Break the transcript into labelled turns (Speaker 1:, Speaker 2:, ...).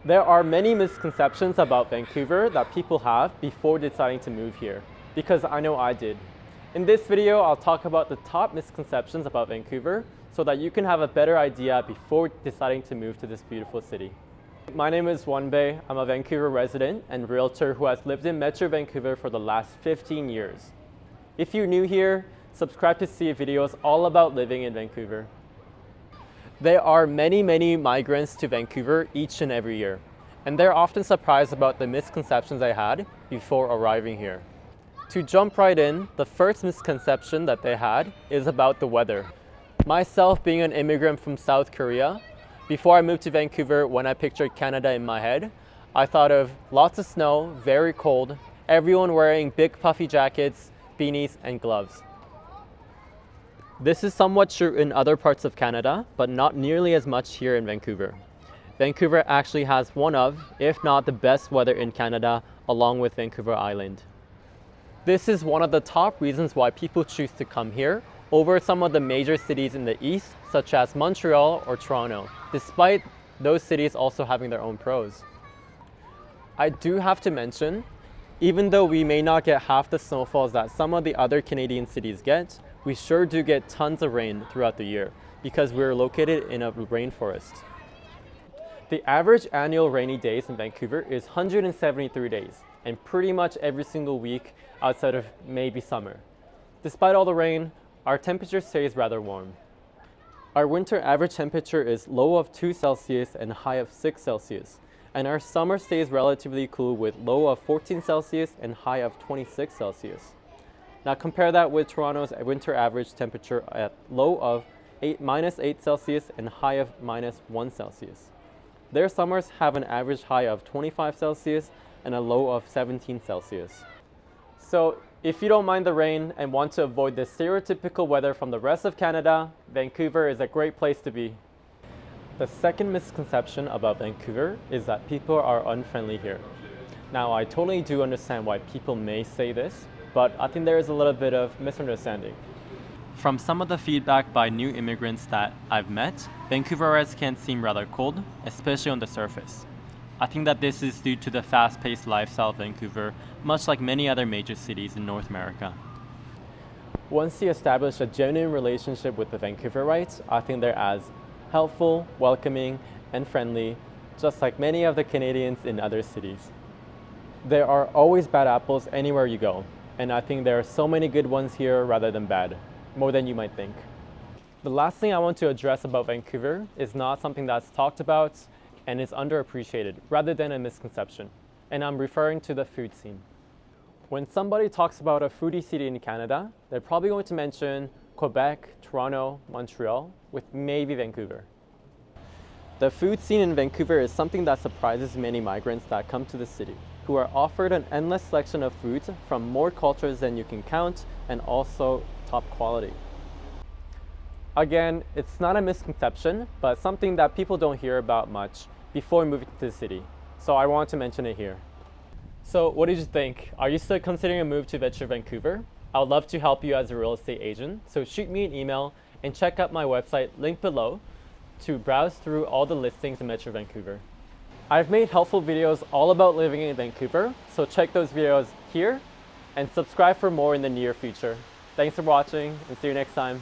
Speaker 1: There are many misconceptions about Vancouver that people have before deciding to move here, because I know I did. In this video, I'll talk about the top misconceptions about Vancouver so that you can have a better idea before deciding to move to this beautiful city. My name is Oakwyn. I'm a Vancouver resident and realtor who has lived in Metro Vancouver for the last 15 years. If you're new here, subscribe to see videos all about living in Vancouver. There are many migrants to Vancouver each and every year, and they're often surprised about the misconceptions I had before arriving here. To jump right in, the first misconception that they had is about the weather. Myself being an immigrant from South Korea, before I moved to Vancouver, when I pictured Canada in my head, I thought of lots of snow, very cold, everyone wearing big puffy jackets, beanies, and gloves. This is somewhat true in other parts of Canada, but not nearly as much here in Vancouver. Vancouver actually has one of, if not the best weather in Canada, along with Vancouver Island. This is one of the top reasons why people choose to come here over some of the major cities in the east, such as Montreal or Toronto, despite those cities also having their own pros. I do have to mention, even though we may not get half the snowfalls that some of the other Canadian cities get, we sure do get tons of rain throughout the year because we're located in a rainforest. The average annual rainy days in Vancouver is 173 days, and pretty much every single week outside of maybe summer. Despite all the rain, our temperature stays rather warm. Our winter average temperature is low of 2 Celsius and high of 6 Celsius, and our summer stays relatively cool with low of 14 Celsius and high of 26 Celsius. Now compare that with Toronto's winter average temperature at low of -8 Celsius and high of -1 Celsius. Their summers have an average high of 25 Celsius and a low of 17 Celsius. So if you don't mind the rain and want to avoid the stereotypical weather from the rest of Canada, Vancouver is a great place to be. The second misconception about Vancouver is that people are unfriendly here. Now I totally do understand why people may say this, but I think there is a little bit of misunderstanding. From some of the feedback by new immigrants that I've met, Vancouverites can seem rather cold, especially on the surface. I think that this is due to the fast-paced lifestyle of Vancouver, much like many other major cities in North America. Once you establish a genuine relationship with the Vancouverites, I think they're as helpful, welcoming, and friendly, just like many of the Canadians in other cities. There are always bad apples anywhere you go, and I think there are so many good ones here rather than bad, more than you might think. The last thing I want to address about Vancouver is not something that's talked about and is underappreciated rather than a misconception, and I'm referring to the food scene. When somebody talks about a foodie city in Canada, they're probably going to mention Quebec, Toronto, Montreal, with maybe Vancouver. The food scene in Vancouver is something that surprises many migrants that come to the city, who are offered an endless selection of foods from more cultures than you can count and also top quality. Again, it's not a misconception, but something that people don't hear about much before moving to the city, so I want to mention it here. So what did you think? Are you still considering a move to Metro Vancouver? I would love to help you as a real estate agent, so shoot me an email and check out my website linked below to browse through all the listings in Metro Vancouver. I've made helpful videos all about living in Vancouver, so check those videos here and subscribe for more in the near future. Thanks for watching and see you next time.